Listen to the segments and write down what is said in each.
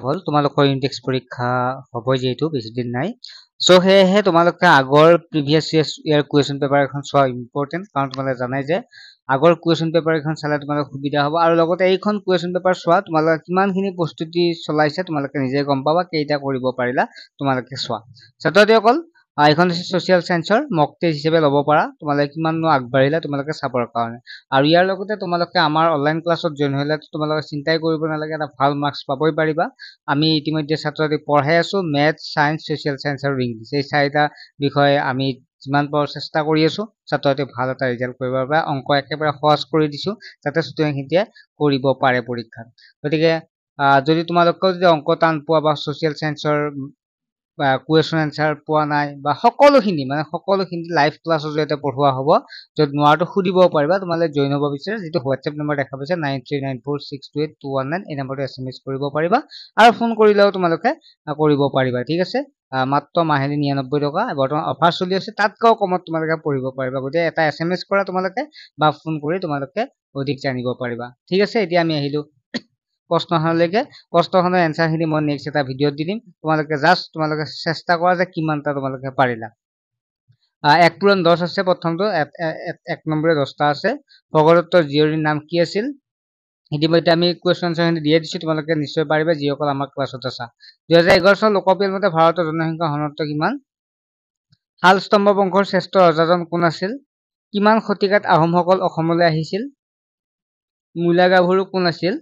হল তোমালোকৰ ইনডেক্স পৰীক্ষা হ'ব যেহেতু বেছি দিন নাই সো হেহে তোমালোকে আগৰ প্ৰিভিয়াস ইয়াৰ কোৱেশ্চন পেপাৰ এখন চোৱা ইম্পৰ্টেন্ট কাৰণ তোমালোকে জানাই যে আগৰ কোৱেশ্চন পেপাৰ এখন চালে তোমালোকৰ সুবিধা হ'ব আৰু লগতে এইখন কোৱেশ্চন পেপাৰ চোৱা তোমালোকে কিমানখিনি প্ৰস্তুতি চলাইছে তোমালোকে নিজে গম পাবা কেইটা কৰিব পাৰিলা তোমালোকে চোৱা ছাত্ৰছাত্ৰীসকল এইখন হৈছে সোশ্যাল সায়েন্সৰ মক টেষ্ট হিচাপে ল'ব পাৰা তোমালোকে কিমাননো আগবাঢ়িলা তোমালোকে চাবৰ কাৰণে আৰু ইয়াৰ লগতে তোমালোকে আমাৰ অনলাইন ক্লাছত জইন হ'লে তোমালোকে চিন্তাই কৰিব নালাগে এটা ভাল মাৰ্কছ পাবই পাৰিবা আমি ইতিমধ্যে ছাত্ৰছাত্ৰীক পঢ়াই আছো মেথ সায়েন্স সোশ্যাল সায়েন্স আৰু ইংলিছ এই চাৰিটা বিষয়ে আমি যিমান পাৰো চেষ্টা কৰি আছো ছাত্ৰছাত্ৰী ভাল এটা ৰিজাল্ট কৰিব পাৰে অংক একেবাৰে সহজ কৰি দিছো যাতে ষ্টুডেণ্টখিনিয়ে কৰিব পাৰে পৰীক্ষাত গতিকে যদি তোমালোকেও যদি অংক টান পোৱা বা সোশ্যাল সায়েন্সৰ কুৱেশ্যন এনসাৰ পোৱা নাই বা সকলোখিনি লাইভ ক্লাছৰ জৰিয়তে পঢ়োৱা হ'ব য'ত নোৱাৰটো সুধিব পাৰিবা তোমালোকে জইন হ'ব বিচাৰে যিটো হোৱাটছএপ নম্বৰ দেখা পাইছে 9394628219 এই নম্বৰটো SMS কৰিব পাৰিবা আৰু ফোন কৰিলেও তোমালোকে কৰিব পাৰিবা ঠিক আছে মাত্ৰ মাহেলী 99 টকা বৰ্তমান অফাৰ চলি আছে তাতকৈ কমত তোমালোকে পঢ়িব পাৰিবা গতিকে এটা SMS কৰা তোমালোকে বা ফোন কৰি তোমালোকে অধিক জানিব পাৰিবা ঠিক আছে এতিয়া আমি আহিলো প্ৰশ্নখনলৈকে প্ৰশ্নখনৰ এনসাৰখিনি মই নেক্সট এটা ভিডিঅ'ত দি দিম তোমালোকে জাস্ট তোমালোকে চেষ্টা কৰা যে কিমানটা তোমালোকে পাৰিলা 1 পূৰণ 10 আছে প্ৰথমটো 1 নম্বৰে 10টা আছে ভগদত্তৰ জীয়ৰীৰ নাম কি আছিল ইতিমধ্যে আমি কুৱেশ্যন আনসাৰখিনি দিয়ে দিছো তোমালোকে নিশ্চয় পাৰিবা যিসকল আমাৰ ক্লাছত আছা 2011 চনৰ লোকপিয়ল মতে ভাৰতৰ জনসংখ্যা ঘনত্ব কিমান শাল স্তম্ভ বংশৰ শ্ৰেষ্ঠ ৰজাজন কোন আছিল কিমান শতিকাত আহোমসকল অসমলৈ আহিছিল মূলা গাভৰু কোন আছিল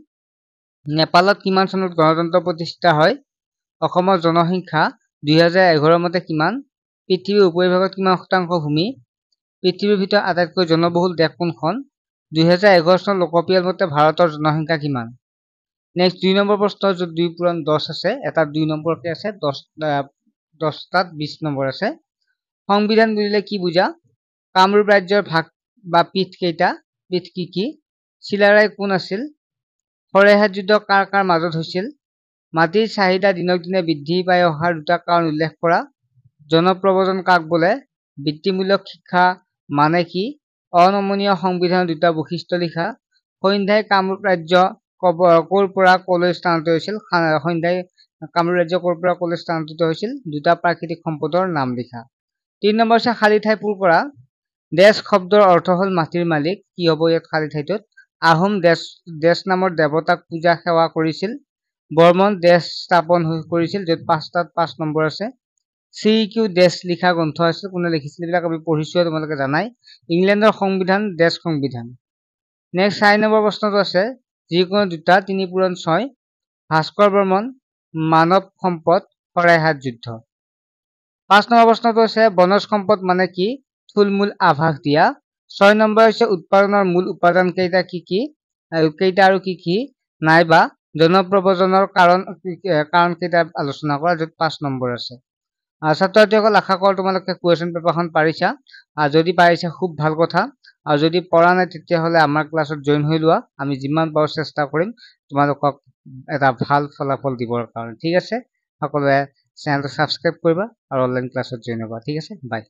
নেপালত কিমান চনত গণতন্ত্ৰ প্ৰতিষ্ঠা হয় অসমৰ জনসংখ্যা 2011 মতে কিমান পৃথিৱীৰ উপৰিভাগত কিমান শতাংশ ভূমি পৃথিৱীৰ ভিতৰত আটাইতকৈ জনবহুল দেশ কোনখন 2011 চনৰ লোকপিয়ল মতে ভাৰতৰ জনসংখ্যা কিমান নেক্সট 2 নম্বৰ প্ৰশ্ন য'ত 2 পূৰণ 10 আছে এটা 2 নম্বৰকে আছে 10টাত 20 নম্বৰ আছে সংবিধান বুলিলে কি বুজা কামৰূপ ৰাজ্যৰ ভাগ বা পীঠ কেইটা পীঠ কি চিলাৰায় কোন আছিল হৰেহাট যুদ্ধ কাৰ কাৰ মাজত হৈছিল মাটিৰ চাহিদা দিনক দিনে বৃদ্ধি পাই অহাৰ দুটা কাৰণ উল্লেখ কৰা জনপ্ৰব্ৰজন কাক বোলে বৃত্তিমূলক শিক্ষা মানে কি অনমনীয় সংবিধানৰ দুটা বৈশিষ্ট্য লিখা সন্ধ্যাই কামৰূপ ৰাজ্য ক'ৰ পৰা ক'লৈ স্থানান্তৰিত হৈছিল সন্ধ্যাই কামৰূপ ৰাজ্য ক'ৰ পৰা ক'লৈ স্থানান্তৰিত হৈছিল দুটা প্ৰাকৃতিক সম্পদৰ নাম লিখা 3 নম্বৰ আছে খালী ঠাই পূৰ কৰা দেশ শব্দৰ অৰ্থ হ'ল মাটিৰ মালিক কি হ'ব ইয়াত খালী ঠাইটোত আহোম দেশ নামৰ দেৱতাক পূজা সেৱা কৰিছিল বৰ্মন দেশ স্থাপন কৰিছিল য'ত 5টাত 5 নম্বৰ আছে CQ দেশ লিখা গ্ৰন্থ আছিল কোনে লিখিছিল এইবিলাক আমি পঢ়িছো তোমালোকে জানাই ইংলেণ্ডৰ সংবিধান দেশ সংবিধান নেক্সট 4 নম্বৰ প্ৰশ্নটো আছে যিকোনো দুটা 3 পূৰণ 6 ভাস্কৰ বৰ্মন মানৱ সম্পদ হৰেহাট যুদ্ধ 5 নম্বৰ প্ৰশ্নটো আছে বনজ সম্পদ মানে কি থুলমূল আভাস দিয়া 6 নম্বৰ হৈছে উৎপাদনৰ মূল উপাদান কেইটা কেইটা আৰু কি নাইবা জনপ্ৰব্ৰজনৰ কাৰণ কেইটা আলোচনা কৰা য'ত 5 নম্বৰ আছে ছাত্ৰছাত্ৰীসকল আশা কৰোঁ তোমালোকে কুৱেশ্যন পেপাৰখন পাৰিছা যদি পাৰিছা খুব ভাল কথা আৰু যদি পৰা নাই তেতিয়াহ'লে আমাৰ ক্লাছত জইন হৈ লোৱা আমি যিমান পাৰো চেষ্টা কৰিম তোমালোকক এটা ভাল ফলাফল দিবৰ কাৰণে ঠিক আছে সকলোৱে চেনেলটো ছাবস্ক্ৰাইব কৰিবা আৰু অনলাইন ক্লাছত জইন হ'বা ঠিক আছে বাই